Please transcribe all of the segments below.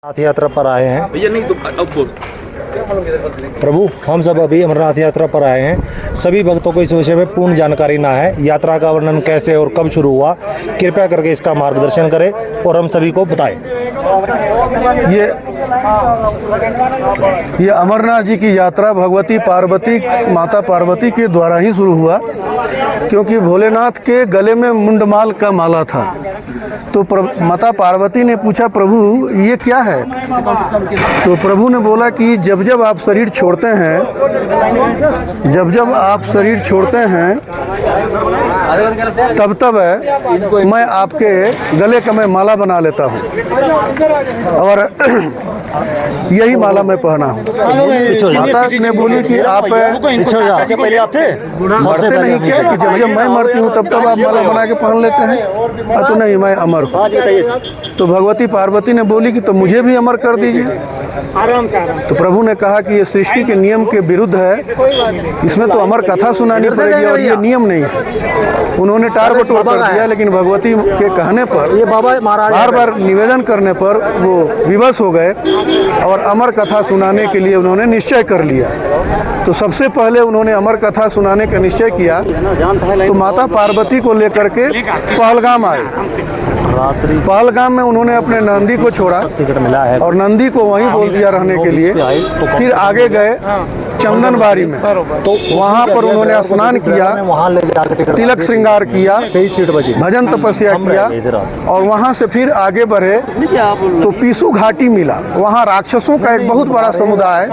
नाथ यात्रा पर आए हैं। प्रभु, हम सब अभी अमरनाथ यात्रा पर आए हैं। सभी भक्तों को इस विषय में पूर्ण जानकारी ना है। यात्रा का वर्णन कैसे और कब शुरू हुआ, कृपया करके इसका मार्गदर्शन करें और हम सभी को बताएं। ये अमरनाथ जी की यात्रा भगवती पार्वती, माता पार्वती के द्वारा ही शुरू हुआ, क्योंकि भोलेनाथ के गले में मुंडमाल का माला था। तो माता पार्वती ने पूछा, प्रभु ये क्या है? तो प्रभु ने बोला कि जब जब आप शरीर छोड़ते हैं, जब जब आप शरीर छोड़ते हैं तब तब मैं आपके गले का मैं माला बना लेता हूँ और यही माला मैं पहना हूँ। माता ने बोली कि आप मरते नहीं क्या, कि जब जब मैं मरती हूँ तब तब आप माला बना के पहन लेते हैं? तो नहीं, मैं अमर हूँ। तो भगवती पार्वती ने बोली कि तो मुझे भी अमर कर दीजिए। तो प्रभु ने कहा कि ये सृष्टि के नियम के विरुद्ध है, इसमें तो अमर कथा सुनानी पड़ेगी और ये नियम नहीं है। उन्होंने टार बटोर कर दिया, लेकिन भगवती के कहने पर, बार बार निवेदन करने पर वो विवश हो गए और अमर कथा सुनाने के लिए उन्होंने निश्चय कर लिया। तो सबसे पहले उन्होंने अमर कथा सुनाने का निश्चय किया, तो माता पार्वती को लेकर के पहलगाम आए। पहलगाम में उन्होंने अपने नंदी को छोड़ा और नंदी को वहीं बोल दिया रहने के लिए। फिर आगे गए चंदनबाड़ी में, तो वहाँ पर उन्होंने स्नान किया, तिलक श्रृंगार किया, भजन तपस्या किया और वहाँ से फिर आगे बढ़े तो पीसू घाटी मिला। वहाँ राक्षसों का एक बहुत बड़ा समुदाय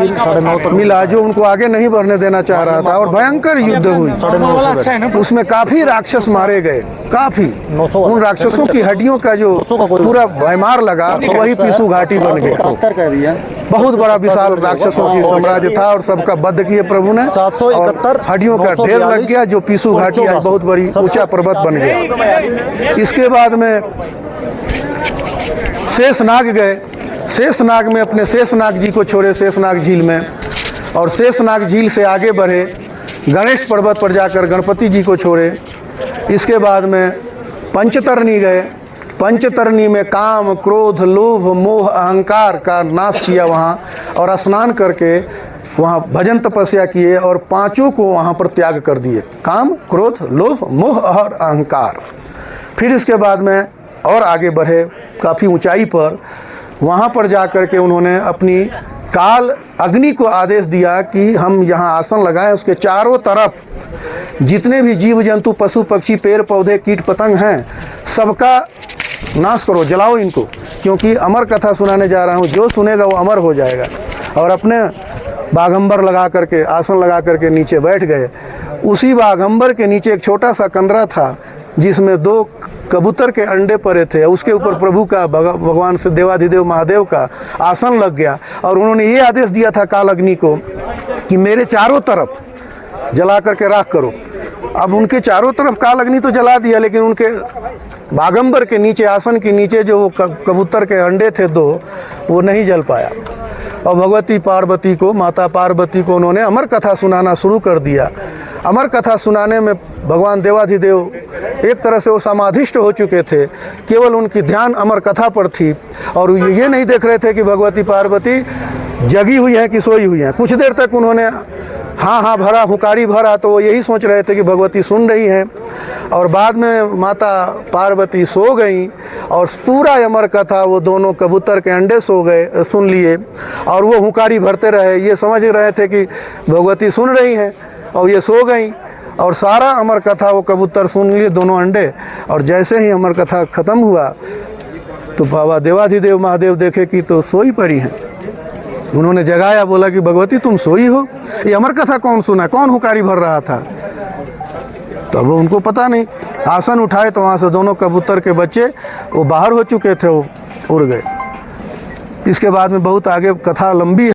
मिला जो उनको आगे नहीं बढ़ने देना चाह रहा था और भयंकर युद्ध हुई। उसमें काफी राक्षस मारे गए, काफी। उन राक्षसों की हड्डियों का जो पूरा भयमार लगा, तो वही पीसू घाटी बन गया। बहुत बड़ा विशाल राक्षसों की साम्राज्य था और सबका वध किए प्रभु ने और हड्डियों का ढेर लग गया, जो पीसू घाटी आज बहुत बड़ी ऊंचा पर्वत बन गया। इसके बाद में शेषनाग गए। शेषनाग में अपने शेषनाग जी को छोड़े शेषनाग झील में, और शेषनाग झील से आगे बढ़े गणेश पर्वत पर जाकर गणपति जी को छोड़े। इसके बाद में पंचतरणी गए। पंचतरणी में काम, क्रोध, लोभ, मोह, अहंकार का नाश किया वहाँ, और स्नान करके वहाँ भजन तपस्या किए और पांचों को वहाँ पर त्याग कर दिए, काम, क्रोध, लोभ, मोह और अहंकार। फिर इसके बाद में और आगे बढ़े काफ़ी ऊंचाई पर। वहाँ पर जा कर के उन्होंने अपनी काल अग्नि को आदेश दिया कि हम यहाँ आसन लगाएं, उसके चारों तरफ जितने भी जीव जंतु, पशु पक्षी, पेड़ पौधे, कीट पतंग हैं, सबका नाश करो, जलाओ इनको, क्योंकि अमर कथा सुनाने जा रहा हूँ, जो सुनेगा वो अमर हो जाएगा। और अपने बाघंबर लगा करके, आसन लगा करके नीचे बैठ गए। उसी बाघंबर के नीचे एक छोटा सा कंदरा था जिसमें 2 कबूतर के अंडे पड़े थे। उसके ऊपर प्रभु का, भगवान से देवाधिदेव महादेव का आसन लग गया और उन्होंने ये आदेश दिया था काल अग्नि को कि मेरे चारों तरफ जला करके राख करो। अब उनके चारों तरफ काल अग्नि तो जला दिया, लेकिन उनके बाघंबर के नीचे, आसन के नीचे जो कबूतर के अंडे थे 2, वो नहीं जल पाया। और भगवती पार्वती को, माता पार्वती को उन्होंने अमर कथा सुनाना शुरू कर दिया। अमर कथा सुनाने में भगवान देवाधिदेव एक तरह से वो समाधिष्ट हो चुके थे, केवल उनकी ध्यान अमर कथा पर थी और ये नहीं देख रहे थे कि भगवती पार्वती जगी हुई हैं कि सोई हुई हैं। कुछ देर तक उन्होंने हाँ हाँ भरा, हुकारी भरा, तो वो यही सोच रहे थे कि भगवती सुन रही हैं। और बाद में माता पार्वती सो गई और पूरा अमर कथा वो दोनों कबूतर के अंडे सो गए, सुन लिए, और वो हुकारी भरते रहे। ये समझ रहे थे कि भगवती सुन रही हैं और ये सो गई, और सारा अमर कथा वो कबूतर सुन लिए, दोनों अंडे। और जैसे ही अमर कथा ख़त्म हुआ तो बाबा देवाधिदेव महादेव देखे कि तो सोई पड़ी हैं। उन्होंने जगाया, बोला कि भगवती तुम सोई हो, ये अमर कथा कौन सुना, कौन हुकारी भर रहा था? तो अब उनको पता नहीं। आसन उठाए तो वहाँ से दोनों कबूतर के बच्चे वो बाहर हो चुके थे, वो उड़ गए। इसके बाद में बहुत आगे कथा लंबी है।